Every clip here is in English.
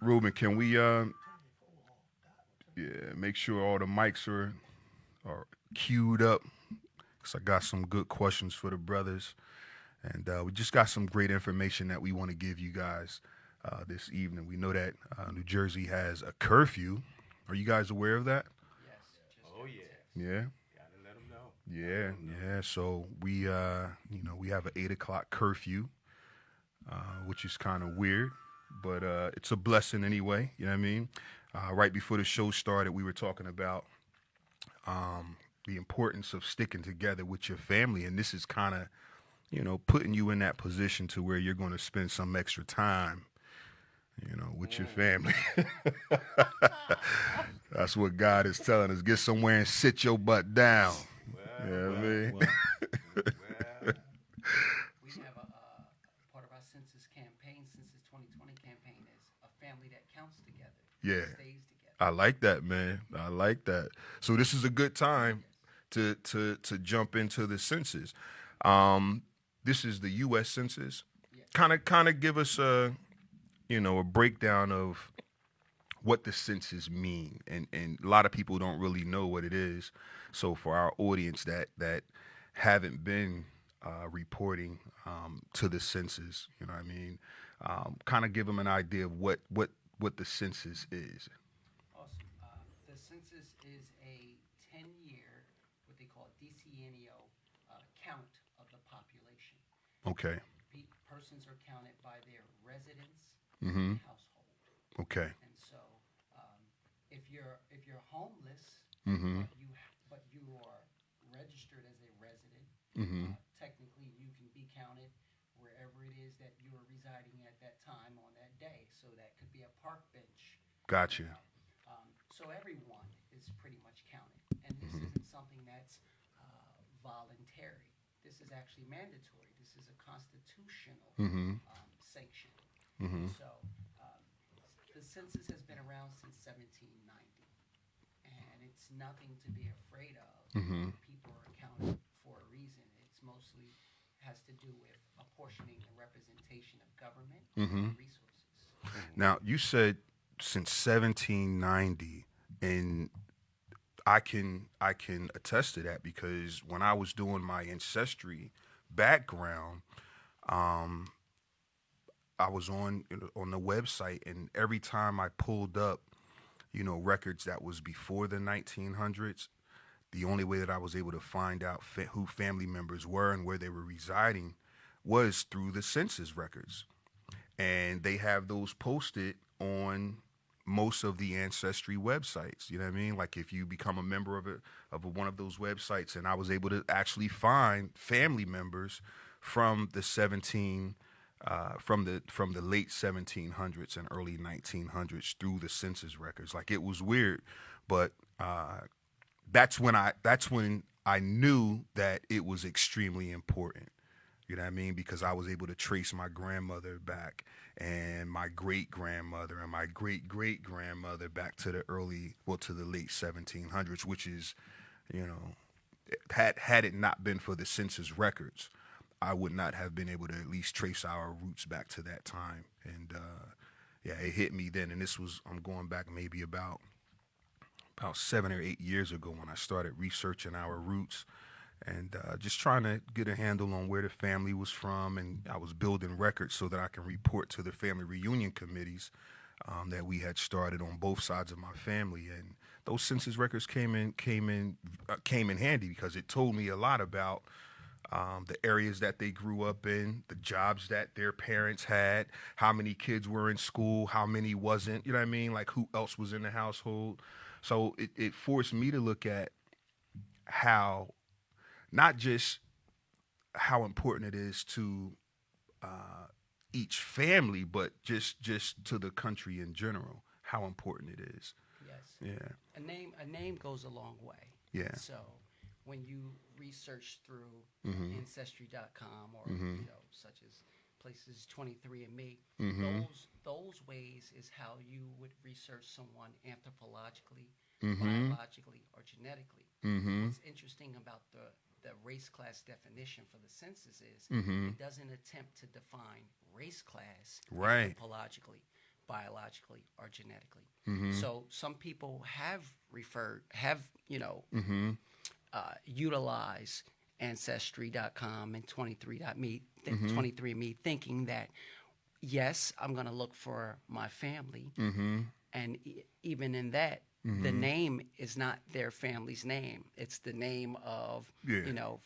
Ruben, can we yeah, make sure all the mics are queued up? Cause I got some good questions for the brothers, and we just got some great information that we want to give you guys this evening. We know that New Jersey has a curfew. Are you guys aware of that? Yes, just Oh got the yeah, text. Yeah, gotta let them know. Gotta let yeah, them know. yeah. So we we have an 8 o'clock curfew, which is kind of weird, but it's a blessing anyway. You know what I mean? Right before the show started, we were talking about the importance of sticking together with your family, and this is kind of putting you in that position to where you're going to spend some extra time, with your Mm. family. That's what God is telling us. Get somewhere and sit your butt down. You Well, know what I well, mean? well, well. We have a part of our census campaign, census 2020 campaign, is a family that counts together and Yeah. stays together. I like that, man. I like that. So this is a good time Yes, to jump into the census. Um, this is the U.S. Census. yes. Kind of give us a breakdown of what the census mean, and a lot of people don't really know what it is. So for our audience that haven't been reporting to the census, you know what I mean, kind of give them an idea of what the census is. Awesome. The census is a 10-year, what they call decennial count of the population. Okay. Persons are counted by their residence and Mm-hmm. household. Okay. And so, um, if you're homeless, Mm-hmm. but you are registered as a resident, Mm-hmm. technically you can be counted wherever it is that you are residing at that time on that day. So that could be a park bench, you Gotcha. know. So everyone is pretty much counted, and this Mm-hmm. isn't something that's voluntary. This is actually mandatory. This is a constitutional Mm-hmm. sanction. And Mm-hmm. so um, the census has been around since 1790, and it's nothing to be afraid of. Mm-hmm. People are accounted for a reason. It's mostly has to do with apportioning and representation of government Mm-hmm. and resources. Mm. Now you said since 1790, and I can attest to that because when I was doing my ancestry background, um, I was on the website, and every time I pulled up, records that was before the 1900s, the only way that I was able to find out who family members were and where they were residing was through the census records, and they have those posted on most of the ancestry websites. You know what I mean? Like if you become a member one of those websites, and I was able to actually find family members from the 17 from the late 1700s and early 1900s through the census records. Like it was weird, but that's when I knew that it was extremely important. You know what I mean? Because I was able to trace my grandmother back, and my great grandmother and my great great grandmother back to to the late 1700s, which is, you know, had it not been for the census records, I would not have been able to at least trace our roots back to that time. And yeah, it hit me then, and I'm going back maybe about 7 or 8 years ago when I started researching our roots and just trying to get a handle on where the family was from. And I was building records so that I can report to the family reunion committees that we had started on both sides of my family. And those census records came in handy because it told me a lot about the areas that they grew up in, the jobs that their parents had, how many kids were in school, how many wasn't. You know what I mean? Like who else was in the household. So it forced me to look at how not just how important it is to each family, but just to the country in general, how important it is. Yes, Yeah, a name goes a long way, yeah. and so when you research through Mhm. ancestry.com or Mhm. such as places 23andMe, Mhm. those ways is how you would research someone anthropologically, Mhm. biologically, or genetically. Mhm. What's interesting about the race class definition for the census is Mhm. it doesn't attempt to define race class Right. anthropologically, biologically or genetically. Mm-hmm. So some people have Mm-hmm. utilized Ancestry.com and 23.me, Mm-hmm. 23andMe, thinking that, yes, I'm going to look for my family. Mm-hmm. And even in that, the Mm-hmm. name is not their family's name. It's the name of, Yeah.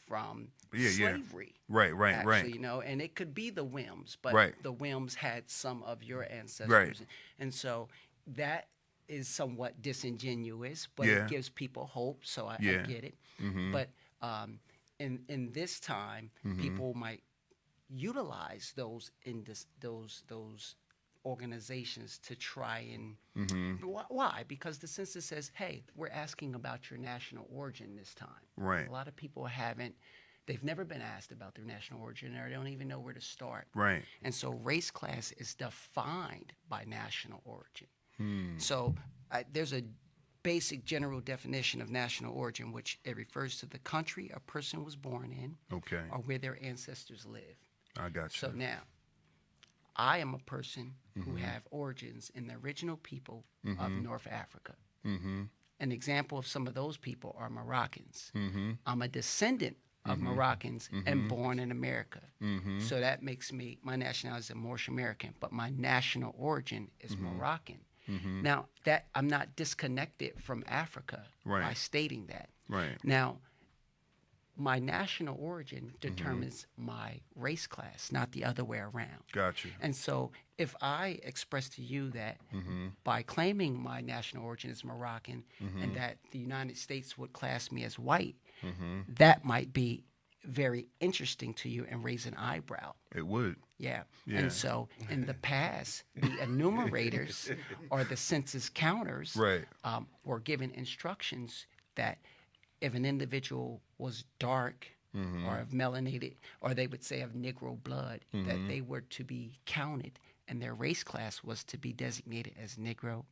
from Yeah, yeah. slavery. Right, right, Actually, right. and it could be the Wims, but Right. the Wims had some of your ancestors. Right. And so that is somewhat disingenuous, but Yeah. it gives people hope, so I Yeah. get it. Mm-hmm. But in this time, Mm-hmm. people might utilize those organizations to try and Mm-hmm. why? Because the census says, hey, we're asking about your national origin this time. Right. A lot of people they've never been asked about their national origin, or they don't even know where to start. Right. And so race class is defined by national origin. Hmm. So there's a basic general definition of national origin, which it refers to the country a person was born in, Okay. or where their ancestors live. I got you. So now, I am a person who have origins in the original people of North Africa. Mm-hmm. An example of some of those people are Moroccans. Mm-hmm. I'm a descendant of Moroccans and born in America. Mm-hmm. So that makes my nationality is a Moorish American, but my national origin is Moroccan. Mm-hmm. Now, that I'm not disconnected from Africa by Right. stating that. Right. Now, my national origin determines my race class, not the other way around. Got you. And so if I express to you that Mm-hmm. by claiming my national origin is Moroccan and that the United States would class me as white, Mm-hmm. that might be very interesting to you and raise an eyebrow. It would. Yeah. Yeah. And so in the past, the enumerators or the census counters Right. were given instructions that if an individual was dark or of melanated, or they would say of Negro blood, that they were to be counted and their race class was to be designated as Negro,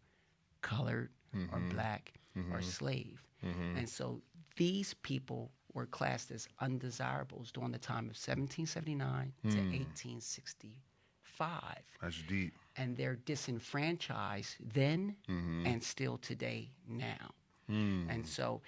colored, or black, or slave. And so these people were classed as undesirables during the time of 1779 to 1865. That's deep. And they're disenfranchised then and still today now. And so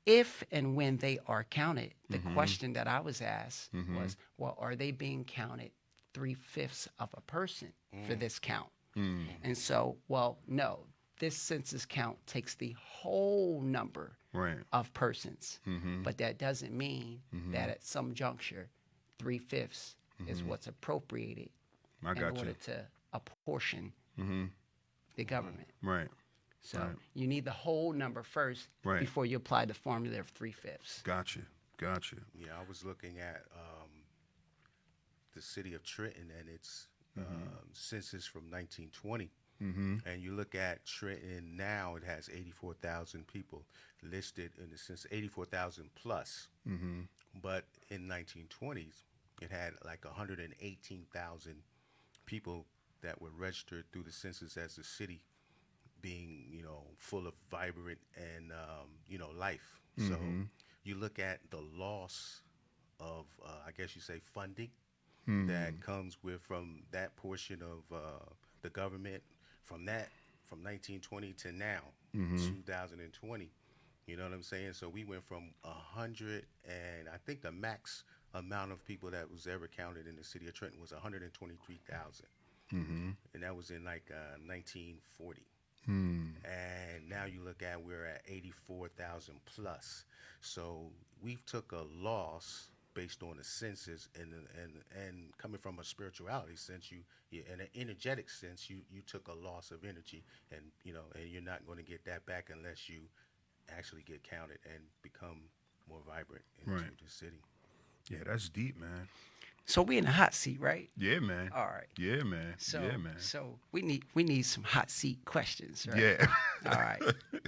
if and when they are counted, the question that I was asked was, well, are they being counted 3/5 of a person for this count? And so, well, no, this census count takes the whole number Right. of persons, Mm-hmm. but that doesn't mean that at some juncture, 3/5 is what's appropriated I in got order you. to apportion Mm-hmm. the government. Right. So Right. you need the whole number first Right. before you apply the formula of 3/5. Got you. Got you. Yeah, I was looking at the city of Trenton and its census from 1920. Mm-hmm. And you look at Trenton now, it has 84,000 people listed in the census, 84,000 plus. Mm-hmm. But in 1920s, it had like 118,000 people that were registered through the census as a city being, full of vibrant and, life. So you look at the loss of, I guess you say, funding that comes from that portion of the government from 1920 to now, 2020. You know what I'm saying? So we went from 100, and I think the max amount of people that was ever counted in the city of Trenton was 123,000. Mm-hmm. And that was in like 1940. Mm. And now you look at we're at 84,000 plus. So we took a loss based on the census and coming from a spirituality sense, in an energetic sense, you took a loss of energy, and and you're not going to get that back unless you actually get counted and become more vibrant into Right. the city. Yeah, that's deep, man. So we in the hot seat, right? Yeah, man. All right. Yeah, man. So yeah, man. so we need some hot seat questions, right? Yeah. All right.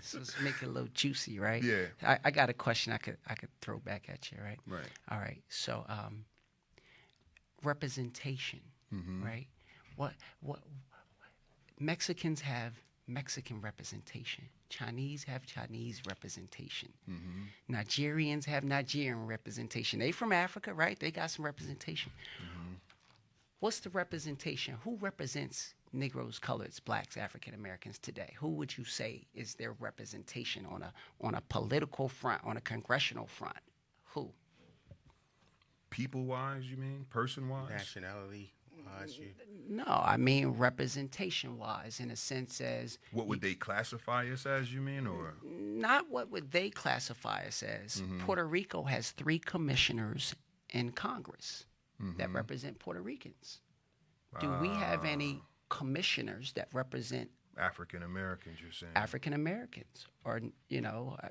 So let's make it a little juicy, right? Yeah. I got a question I could throw back at you, right? Right. All right. So representation, right? What Mexicans have Mexican representation. Chinese have Chinese representation. Nigerians have Nigerian representation. They from Africa, right? They got some representation. What's the representation? Who represents Negroes, coloreds, blacks, African Americans today? Who would you say is their representation on a political front, on a congressional front? Who? People-wise, you mean? Person-wise? Nationality, you. No, I mean representation-wise, in a sense as What would they classify us as, you mean, or? not what would they classify us as. Puerto Rico has 3 commissioners in Congress that represent Puerto Ricans. Do we have any commissioners that represent African Americans, you're saying? African Americans? Or,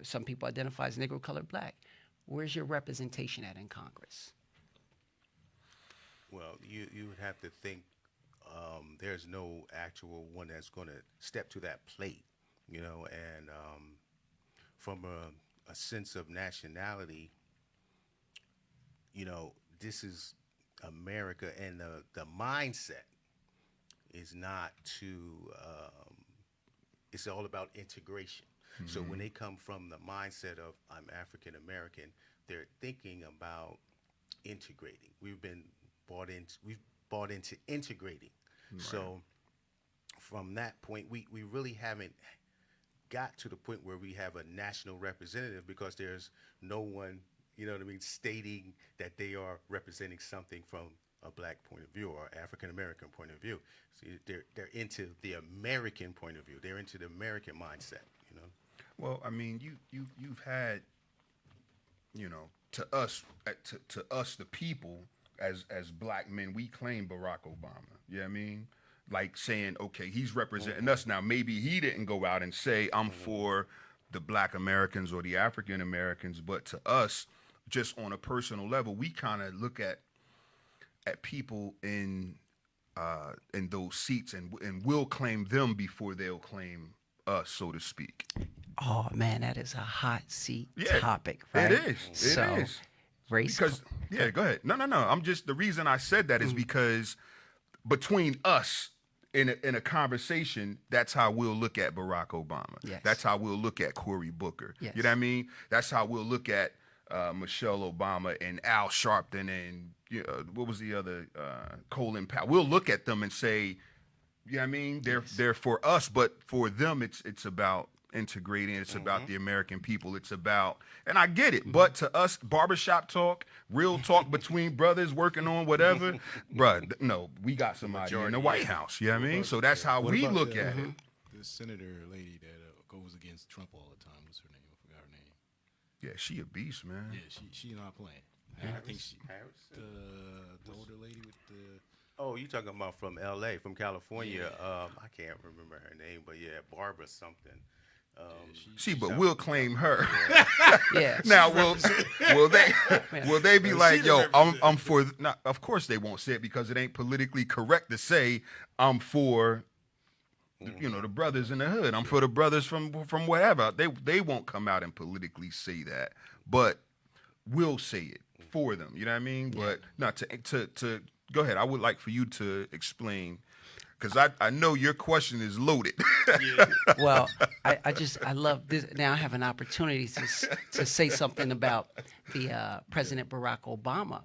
some people identify as Negro, colored, black. Where's your representation at in Congress? Well, you would have to think there's no actual one that's going to step to that plate, and from a sense of nationality, this is America, and the mindset is not to, it's all about integration. So when they come from the mindset of I'm African American, they're thinking about integrating. We've bought into integrating. Right. So from that point, we really haven't got to the point where we have a national representative, because there's no one, stating that they are representing something from a black point of view or African American point of view. So they're into the American point of view. They're into the American mindset. Well, I mean, you've had, to us the people, as black men, we claim Barack Obama. You know what I mean? Like saying, okay, he's representing us now. Maybe he didn't go out and say, I'm for the black Americans or the African Americans, but to us, just on a personal level, we kind of look at people in those seats and we'll claim them before they'll claim us, so to speak. Oh man, that is a hot seat Yeah, topic, right? It is. Race. Because go ahead. No. The reason I said that is because between us in a conversation, that's how we'll look at Barack Obama. Yes. That's how we'll look at Cory Booker. Yes. You know what I mean? That's how we'll look at Michelle Obama and Al Sharpton and what was the other, Colin Powell. We'll look at them and say, you know what I mean? They're for us, but for them it's about integrating. It's about the American people. It's about, and I get it, but to us, barbershop talk, real talk between brothers working on whatever, bruh, no, we got somebody in the White House. You know what I mean? So that's how we look at it. The senator lady that goes against Trump all the time. What's her name? I forgot her name. Yeah, she a beast, man. Yeah, she not playing. I think she the older lady with the. Oh, you talking about from L.A., from California? Yeah. I can't remember her name, but yeah, Barbara something. But we'll claim her. Yeah. Now, will they be like, yo, I'm for? Not, of course they won't say it because it ain't politically correct to say I'm for. The brothers in the hood. I'm for the brothers from wherever. They won't come out and politically say that, but we'll say it for them. You know what I mean? Yeah. But not to go ahead. I would like for you to explain. Because I know your question is loaded. Well, I love this. Now I have an opportunity to say something about the President Barack Obama.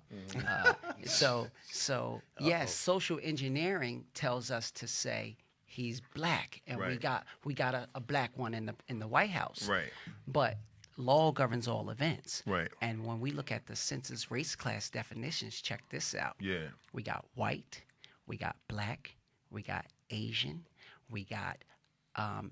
Yes, social engineering tells us to say he's black, and right. we got a black one in the White House. Right. But law governs all events. Right. And when we look at the census race class definitions, check this out. Yeah. We got white, we got black, we got Asian, we got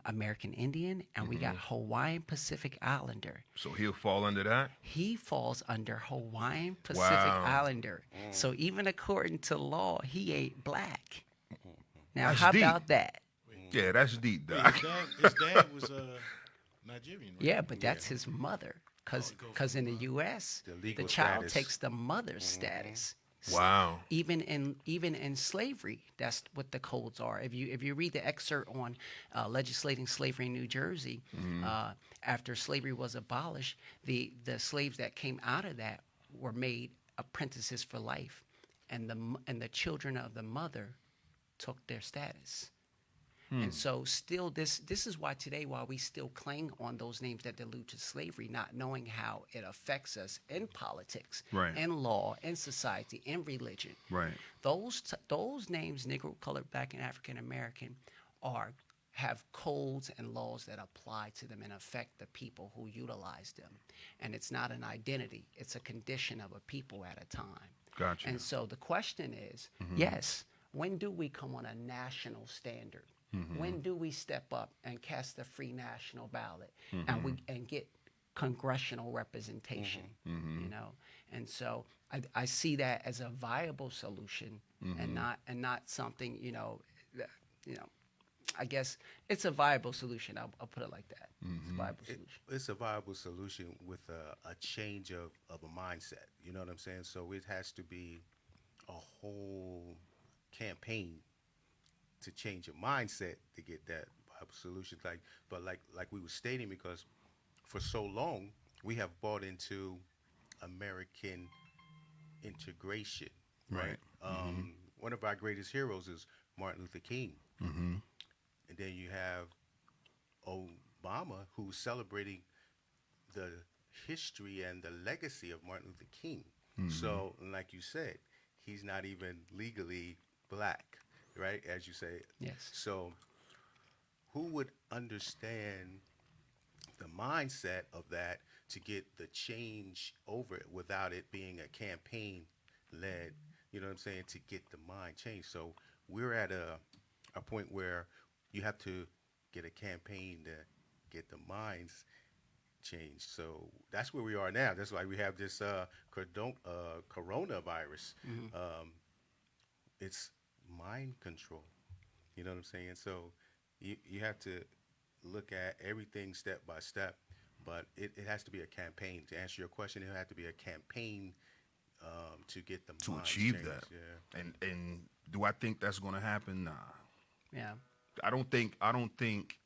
American Indian, and we got Hawaiian Pacific Islander. So he'll fall under that? He falls under Hawaiian Pacific Islander. So even according to law, he ain't black. Now, that's how deep. About that? Yeah, that's deep, Doc. His dad was Nigerian, right? Yeah, but that's his mother. Because in the U.S., the child takes the mother's status. Wow. Even in slavery, that's what the codes are. If you read the excerpt on legislating slavery in New Jersey, after slavery was abolished, the slaves that came out of that were made apprentices for life, and the children of the mother took their status. And so still this is why today, while we still cling on those names that allude to slavery, not knowing how it affects us in politics, Right. in law, in society, in religion. Right. Those names, Negro, colored, Black, and African American, have codes and laws that apply to them and affect the people who utilize them. And it's not an identity, it's a condition of a people at a time. Gotcha. And so the question is, yes, when do we come on a national standard? When do we step up and cast a free national ballot and get congressional representation? You know, and so I see that as a viable solution and not something, you know, I guess it's a viable solution. I'll put it like that. It's a viable solution. It's a viable solution with a change of a mindset. You know what I'm saying? So it has to be a whole campaign to change your mindset to get that viable solution. Like we were stating, because for so long we have bought into American integration. Right. One of our greatest heroes is Martin Luther King. And then you have Obama, who's celebrating the history and the legacy of Martin Luther King. So, like you said, he's not even legally black, right? As you say. Yes. So, who would understand the mindset of that to get the change over it without it being a campaign led, you know what I'm saying, to get the mind changed? So, we're at a point where you have to get a campaign to get the minds changed. So that's where we are now. That's why we have this coronavirus. It's mind control. You know what I'm saying? So you have to look at everything step by step, but it has to be a campaign. To answer your question, it has to be a campaign to get the To minds achieve changed. that. Yeah. And do I think that's going to happen? Nah. Yeah. I don't think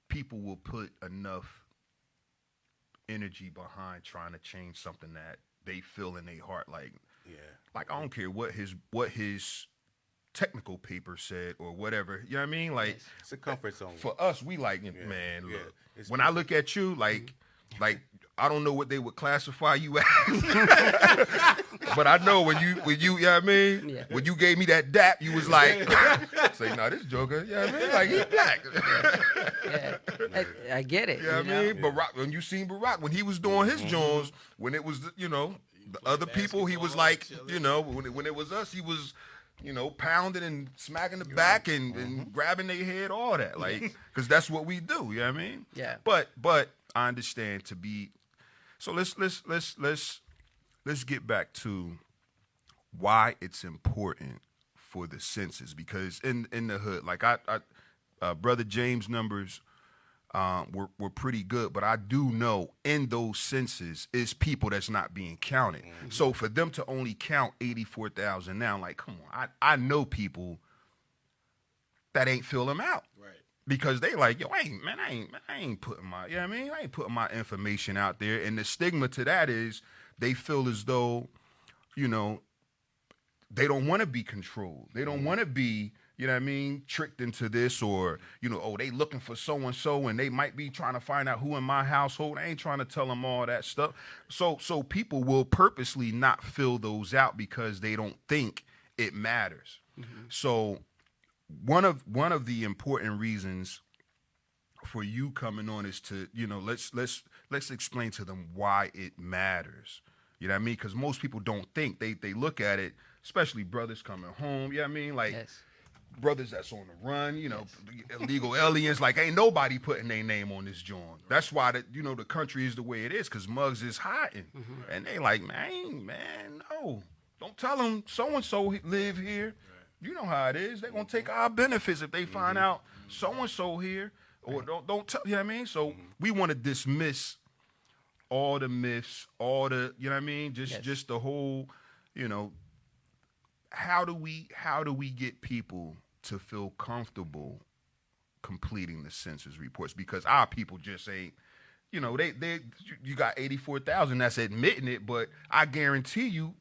people will put enough energy behind trying to change something that they feel in their heart. Like I don't care what his technical paper said or whatever. You know what I mean? Like It's a comfort zone. for us, we like, man, Yeah. look. It's When I look at you, like I don't know what they would classify you as. But I know when you know what I mean? Yeah. When you gave me that dap, you was like, say, no, this Joker, you know what I mean? Like, he black. Yeah. I get it. You know what I mean? Barack, when you seen Barack, when he was doing his Jones, when it was, the other people, he was like, when it was us, he was, pounding and smacking the back and grabbing their head, all that. Like, because that's what we do, you know what I mean? Yeah. But I understand to be, so let's get back to why it's important for the census, because in the hood, like Brother James' numbers were pretty good, but I do know in those census is people that's not being counted. So for them to only count 84,000 now, like, come on, I know people that ain't fill them out. Right. Because they like, yo, I ain't putting my, you know what I mean? I ain't putting my information out there. And the stigma to that is they feel as though, they don't want to be controlled. They don't want to be, you know what I mean, tricked into this, or, they looking for so-and-so and they might be trying to find out who in my household. I ain't trying to tell them all that stuff. So people will purposely not fill those out because they don't think it matters. So one of the important reasons for you coming on is to, let's explain to them why it matters. You know what I mean? Because most people don't think. They look at it, especially brothers coming home, you know what I mean? Like, Yes. brothers that's on the run, illegal aliens, like, ain't nobody putting their name on this joint. That's why the country is the way it is, because Muggs is hiding. And they like, man, no. Don't tell them so-and-so live here. You know how it is. They're going to take our benefits if they find out so-and-so here. Or don't tell, you know what I mean? So we want to dismiss all the myths, all the, you know what I mean? Just the whole, how do we get people to feel comfortable completing the census reports? Because our people just ain't, you got 84,000 that's admitting it, but I guarantee you,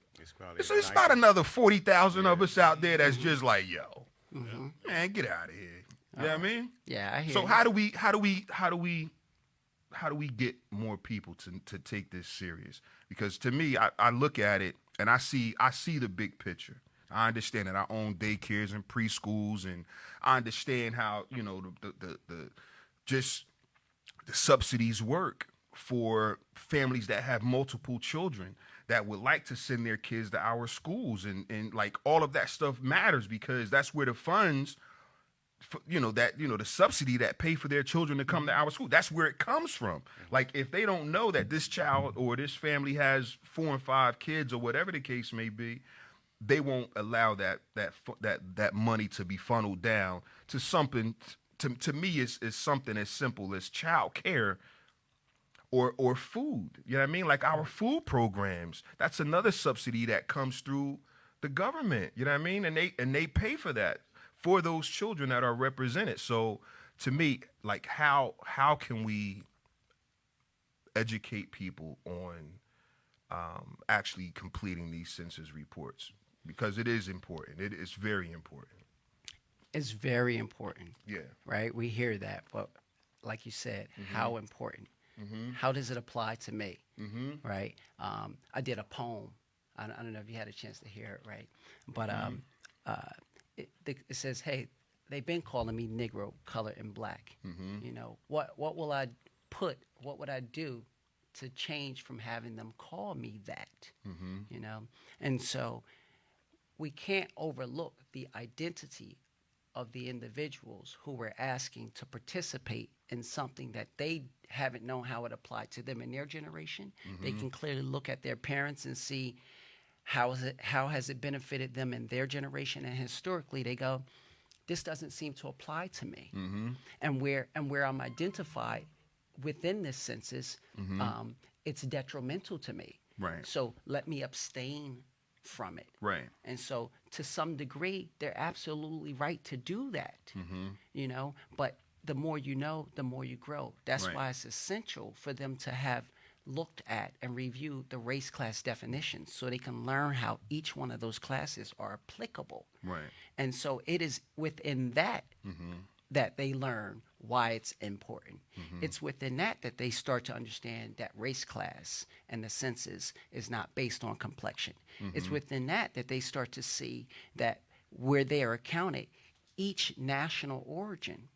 it's about another 40,000 of us out there that's just like, yo, man, get out of here. You know what I mean? Yeah, I hear So you. how do we get more people to take this serious? Because to me, I look at it and I see the big picture. I understand that I own daycares and preschools, and I understand how the just the subsidies work for families that have multiple children that would like to send their kids to our schools, and like all of that stuff matters because that's where the funds the subsidy that pay for their children to come to our school, that's where it comes from. Like if they don't know that this child or this family has 4 and 5 kids or whatever the case may be, they won't allow that money to be funneled down to something to me is something as simple as child care or food. You know what I mean? Like our food programs, that's another subsidy that comes through the government. You know what I mean? And they pay for that for those children that are represented. So to me, like how can we educate people on actually completing these census reports? Because it is important. It is very important. It's very important. Yeah. Right? We hear that, but like you said, how important? How does it apply to me? Right? I did a poem. I don't know if you had a chance to hear it, right? But it says, "Hey, they've been calling me Negro, color, and black. You know, what will I put? What would I do to change from having them call me that? You know, and so we can't overlook the identity of the individuals who were asking to participate in something that they haven't known how it applied to them in their generation. They can clearly look at their parents and see how has it benefited them in their generation, and historically they go, this doesn't seem to apply to me. And where I'm identified within this census, it's detrimental to me. Right. So let me abstain from it. Right. And so to some degree, they're absolutely right to do that, you know, but the more you know, the more you grow. That's Right. why it's essential for them to have looked at and reviewed the race class definitions so they can learn how each one of those classes are applicable. Right. And so it is within that that they learn why it's important. It's within that they start to understand that race class and the census is not based on complexion. It's within that they start to see that where they are accounted, each national origin,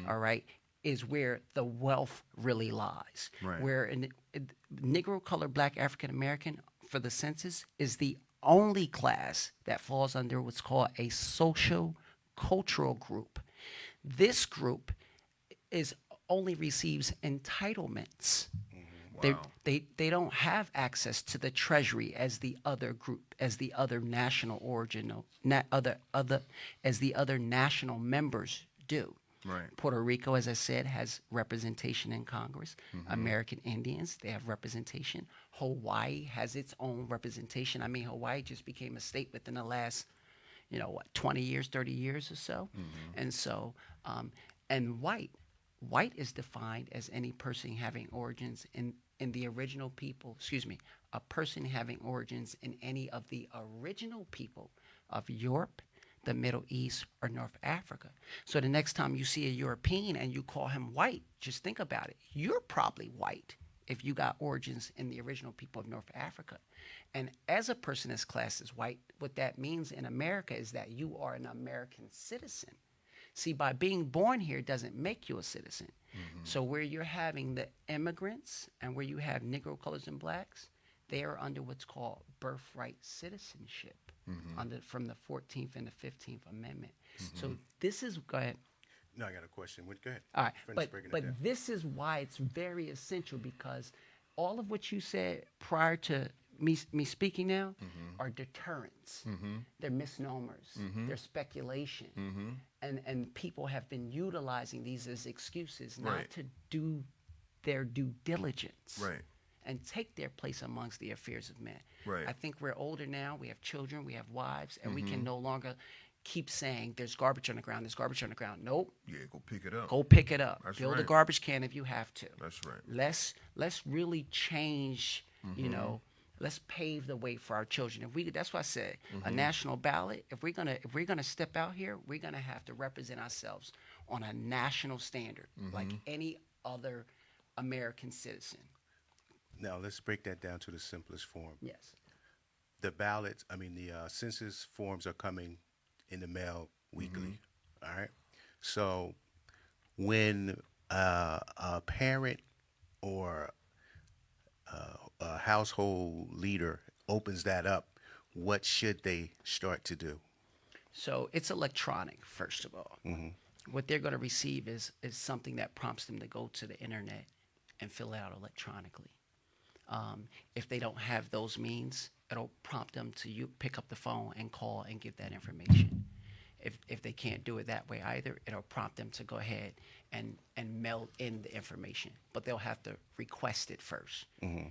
all right, is where the wealth really lies. Right. Where Negro, color, black, African American for the census is the only class that falls under what's called a social cultural group. This group only receives entitlements. Wow. They don't have access to the treasury as the other group, as the other national origin, as the other national members do. Right. Puerto Rico, as I said, has representation in Congress. American Indians, they have representation. Hawaii has its own representation. I mean, Hawaii just became a state within the last, 20 years, 30 years or so. And so, and white is defined as any person having origins in the original people, a person having origins in any of the original people of Europe, the Middle East, or North Africa. So the next time you see a European and you call him white, just think about it. You're probably white if you got origins in the original people of North Africa. And as a person that's classed as white, what that means in America is that you are an American citizen. See, by being born here doesn't make you a citizen. So where you're having the immigrants and where you have Negro, colors, and blacks, they are under what's called birthright citizenship from the 14th and the 15th Amendment. So this is, go ahead. No, I got a question. Go ahead. All right, Finish breaking it but down. this is why it's very essential, because all of what you said prior to me speaking now are deterrents. They're misnomers. They're speculation. And people have been utilizing these as excuses not Right. to do their due diligence. Right. And take their place amongst the affairs of men. Right. I think we're older now. We have children. We have wives. And we can no longer keep saying, there's garbage on the ground. There's garbage on the ground. Nope. Yeah, go pick it up. Go pick it up. That's Build a right. garbage can if you have to. That's right. Let's really change, let's pave the way for our children. That's why I said a national ballot. If we're gonna step out here, we're gonna have to represent ourselves on a national standard, like any other American citizen. Now let's break that down to the simplest form. Yes. The ballots, the census forms are coming in the mail weekly. All right. So when a parent or a household leader opens that up, what should they start to do? So it's electronic, first of all. What they're going to receive is something that prompts them to go to the internet and fill it out electronically. If they don't have those means, it'll prompt them to pick up the phone and call and give that information. If they can't do it that way either, it'll prompt them to go ahead and mail in the information. But they'll have to request it first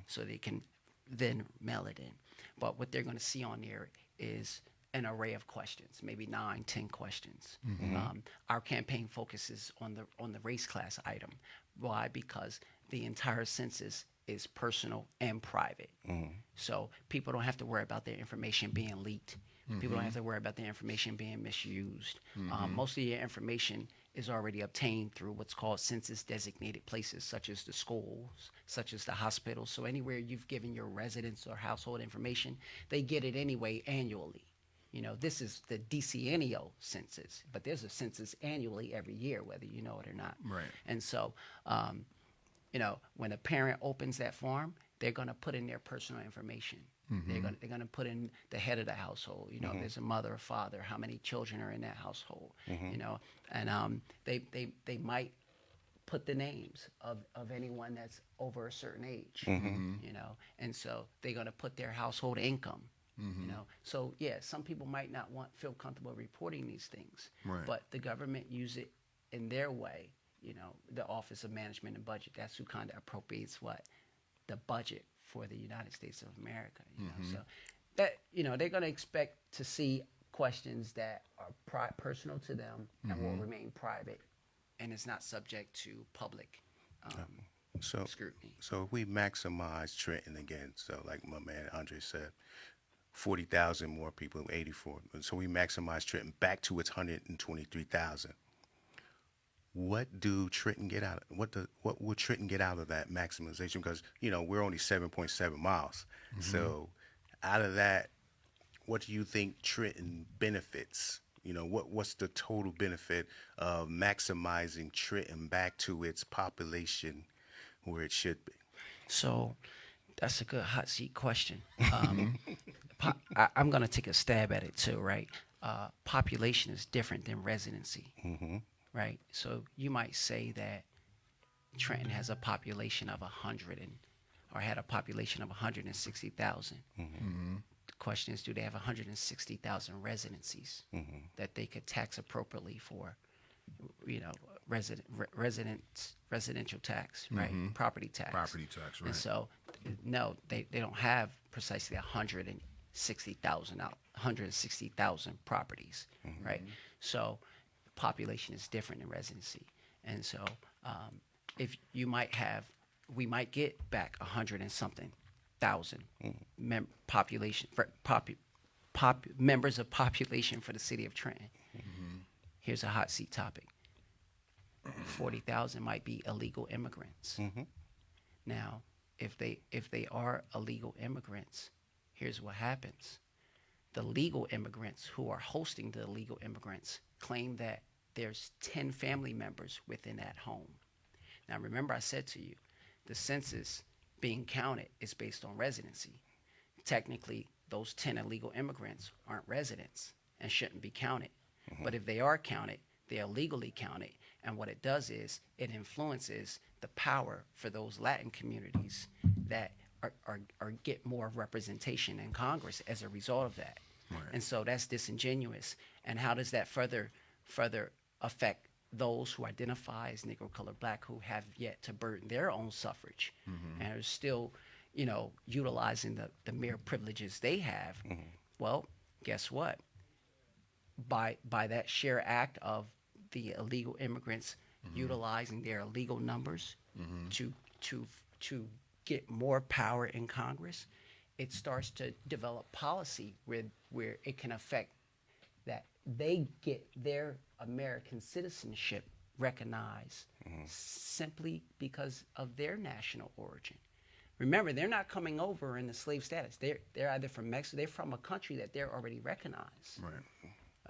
so they can then mail it in. But what they're going to see on there is an array of questions, maybe 9, 10 questions. Our campaign focuses on the race class item. Why? Because the entire census is personal and private. So people don't have to worry about their information being leaked. People don't have to worry about their information being misused. Most of your information is already obtained through what's called census designated places, such as the schools, such as the hospitals. So anywhere you've given your residence or household information, they get it anyway annually. This is the decennial census, but there's a census annually every year, whether you know it or not. Right. And so, when a parent opens that form, they're going to put in their personal information. They're going to put in the head of the household. There's a mother or father, how many children are in that household. And they might put the names of anyone that's over a certain age. And so they're going to put their household income. So yeah, some people might not feel comfortable reporting these things, but the government use it in their way. The Office of Management and Budget, that's who kind of appropriates the budget for the United States of America. So that they're going to expect to see questions that are personal to them and will remain private, and it's not subject to public scrutiny. So if we maximize Trenton again, so like my man Andre said, 40,000 more people, 84. So we maximize Trenton back to its 123,000. What do Trenton get out of what will Trenton get out of that maximization? Because we're only 7.7 miles. So out of that, what do you think Trenton benefits? What's the total benefit of maximizing Trenton back to its population where it should be? So that's a good hot seat question. I'm going to take a stab at it too, right? Population is different than residency, right? So you might say that Trenton has a population of 100 or had a population of 160,000. The question is, do they have 160,000 residencies that they could tax appropriately for, residential tax, right? Property tax. Property tax, right. And so, no, they don't have precisely 160,000 properties, right? So population is different than residency. And so if you might have, we might get back 100 and something thousand population for members of population for the city of Trenton. Here's a hot seat topic. 40,000 might be illegal immigrants. Now, if they are illegal immigrants, here's what happens. The legal immigrants who are hosting the illegal immigrants claim that there's 10 family members within that home. Now, remember I said to you, the census being counted is based on residency. Technically, those 10 illegal immigrants aren't residents and shouldn't be counted. But if they are counted, they are legally counted. And what it does is it influences the power for those Latin communities that are get more representation in Congress as a result of that. And so that's disingenuous. And how does that further affect those who identify as Negro, colored, Black, who have yet to burden their own suffrage and are still, utilizing the mere privileges they have? Well, guess what? By that sheer act of the illegal immigrants utilizing their illegal numbers to get more power in Congress, it starts to develop policy where it can affect that they get their American citizenship recognized simply because of their national origin. Remember, they're not coming over in the slave status. They're either from Mexico, they're from a country that they're already recognized. Right.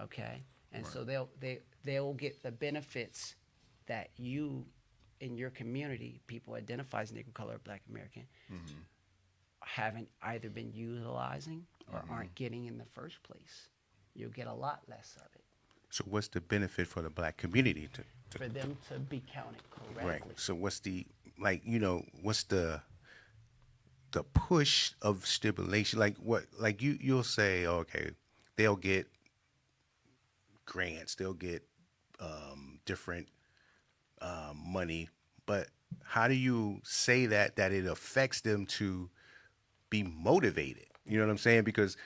Okay, and so they'll get the benefits that you in your community, people identify as Negro, color, Black American, haven't either been utilizing or aren't getting in the first place. You'll get a lot less of it. So what's the benefit for the Black community For them to be counted correctly. right? So what's the what's the push of stipulation? Like what? Like you'll say, okay, they'll get grants, they'll get different money, but how do you say that it affects them to be motivated? You know what I'm saying? Because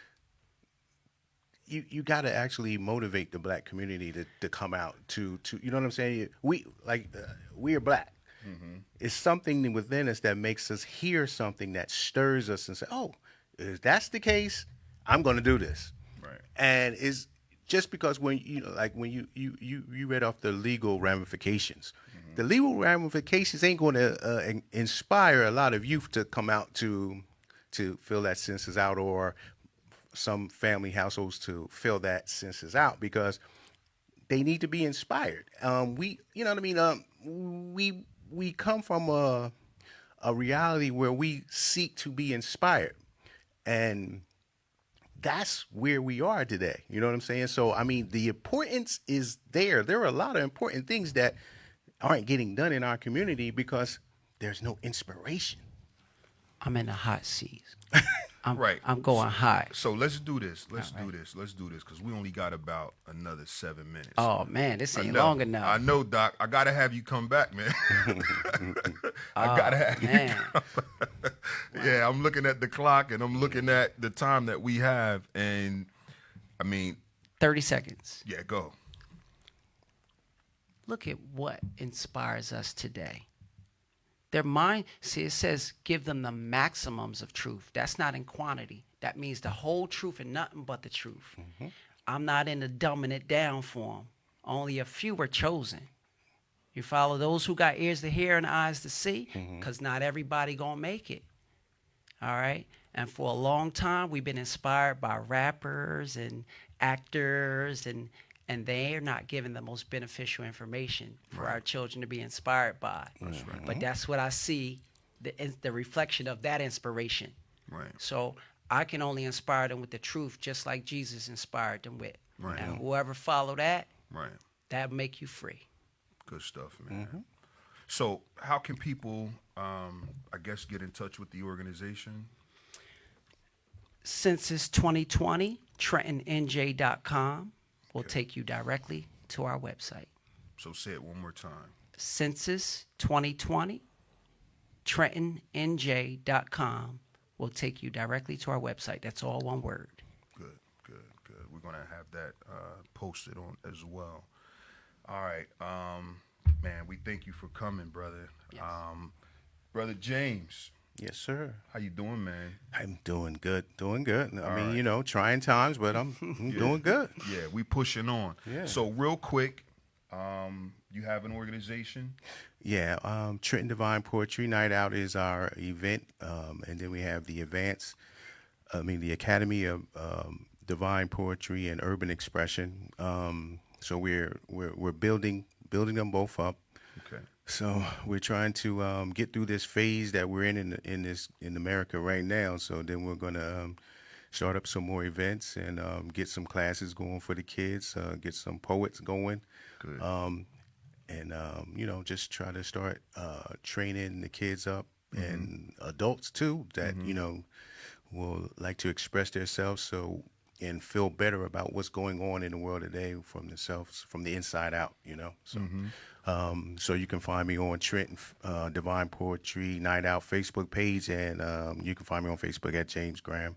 you got to actually motivate the Black community to come out to you know what I'm saying? We are Black. It's something within us that makes us hear something that stirs us and say, oh, if that's the case, I'm going to do this. Right. And it's just because when you read off the legal ramifications, the legal ramifications ain't going to inspire a lot of youth to come out to fill that census out, or some family households to fill that census out, because they need to be inspired. We, you know what I mean? We come from a reality where we seek to be inspired, and that's where we are today. You know what I'm saying? So, I mean, the importance is there. There are a lot of important things that aren't getting done in our community because there's no inspiration. I'm in the hot seat. Right. I'm going hot. So let's do this. Let's do this because we only got about another 7 minutes. Oh man, this ain't I know. long enough. I know, Doc. I gotta have you come back, man. I gotta have you. Man. Yeah, I'm looking at the clock and I'm looking at the time that we have, and I mean, 30 seconds. yeah, go. Look at what inspires us today. Their mind, see, it says give them the maximums of truth. That's not in quantity. That means the whole truth and nothing but the truth. I'm not into dumbing it down for them. Only a few are chosen. You follow those who got ears to hear and eyes to see, because not everybody gonna make it. All right? And for a long time, we've been inspired by rappers and actors, and they're not giving the most beneficial information for our children to be inspired by. That's right. But that's what I see, the reflection of that inspiration. Right. So I can only inspire them with the truth, just like Jesus inspired them with. Right. And whoever follow that, Right. that'll make you free. Good stuff, man. So how can people, I guess, get in touch with the organization? Census 2020, TrentonNJ.com will take you directly to our website. So say it one more time. Census 2020, TrentonNJ.com will take you directly to our website. That's all one word. Good. We're going to have that posted on as well. All right. Man, we thank you for coming, brother. Yes. Brother James. Yes, sir. How you doing, man? I'm doing good. I mean, right. you know, trying times, but I'm doing good. Yeah, we pushing on. Yeah. So real quick, you have an organization? Yeah, Trenton Divine Poetry Night Out is our event, and then we have the the Academy of Divine Poetry and Urban Expression. So we're building them both up. Okay. So we're trying to get through this phase that we're in America right now. So then we're gonna start up some more events and get some classes going for the kids, get some poets going. Good. You know, just try to start training the kids up and adults too that you know will like to express themselves and feel better about what's going on in the world today from themselves, from the inside out. You know, so so you can find me on Trenton Divine Poetry Night Out Facebook page, and you can find me on Facebook at James Graham.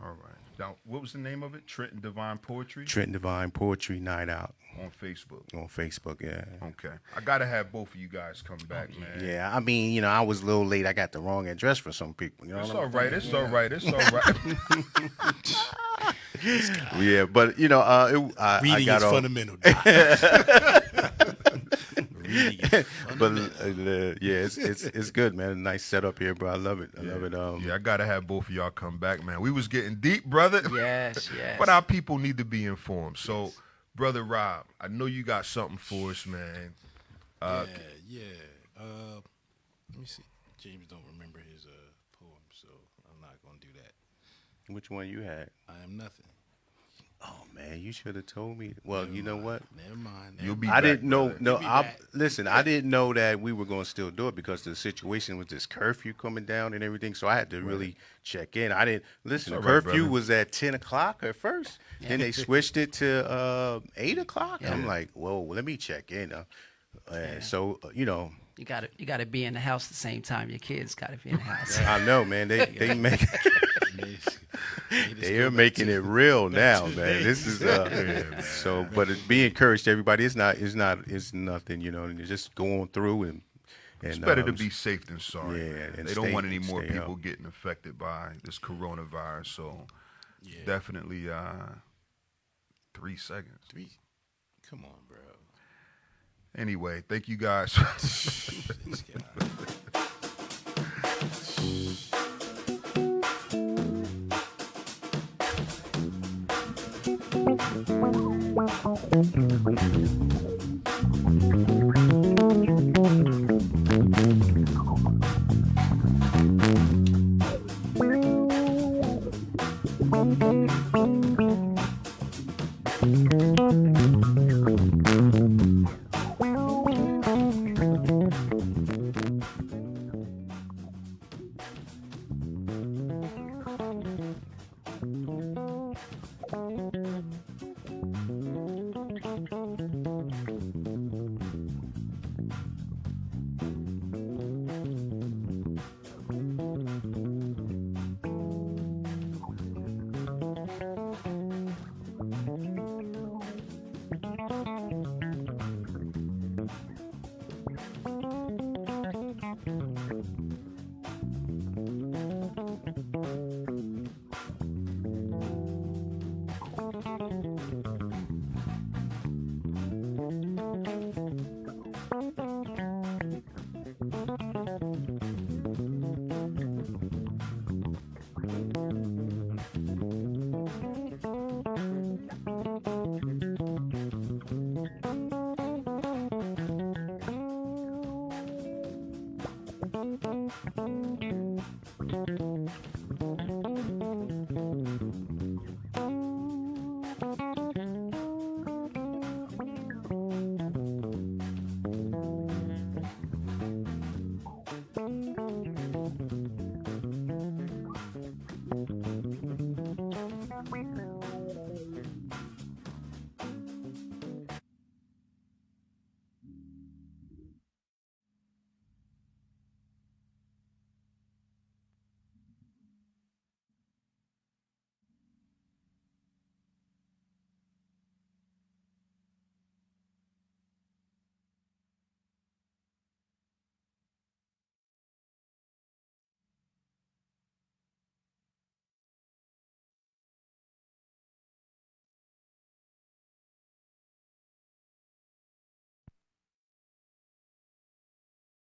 All right. Now, what was the name of it? Trenton Divine Poetry? Trenton Divine Poetry Night Out On Facebook. on Facebook. Yeah. Okay. I got to have both of you guys come back, man. Yeah, I mean, I was a little late. I got the wrong address for some people. You know It's what all I'm right. It's all right. It's all right. Yeah, but I Reading got is off. fundamental. Reading is But fundamental. yeah, it's good, man. Nice setup here, bro. I love it. I love it. Yeah, I got to have both of y'all come back, man. We was getting deep, brother. Yes, yes. But our people need to be informed. So, Brother Rob, I know you got something for us, man. Yeah. Let me see. James don't remember his poem, so I'm not gonna do that. Which one you had? I am nothing. Oh man, you should have told me. Well, you know what? Never mind. You'll be I back, didn't know. brother. No, be I back. listen. I didn't know that we were going to still do it because the situation with this curfew coming down and everything. So I had to really check in. I didn't listen. The It's all right, curfew brother. was at 10 o'clock at first. Then they switched it to 8 o'clock. Yeah. I'm like, whoa, let me check in. So You gotta be in the house at the same time your kids gotta be in the house. I know, man. They make they are making it real now, man. This is so. But be encouraged, everybody. It's nothing. And you just go on through and. It's better to be safe than sorry. yeah, man. and They don't want stay- any more stay people up. getting affected by this coronavirus. So, Yeah. definitely 3 seconds. Come on, bro. Anyway, thank you guys. This guy.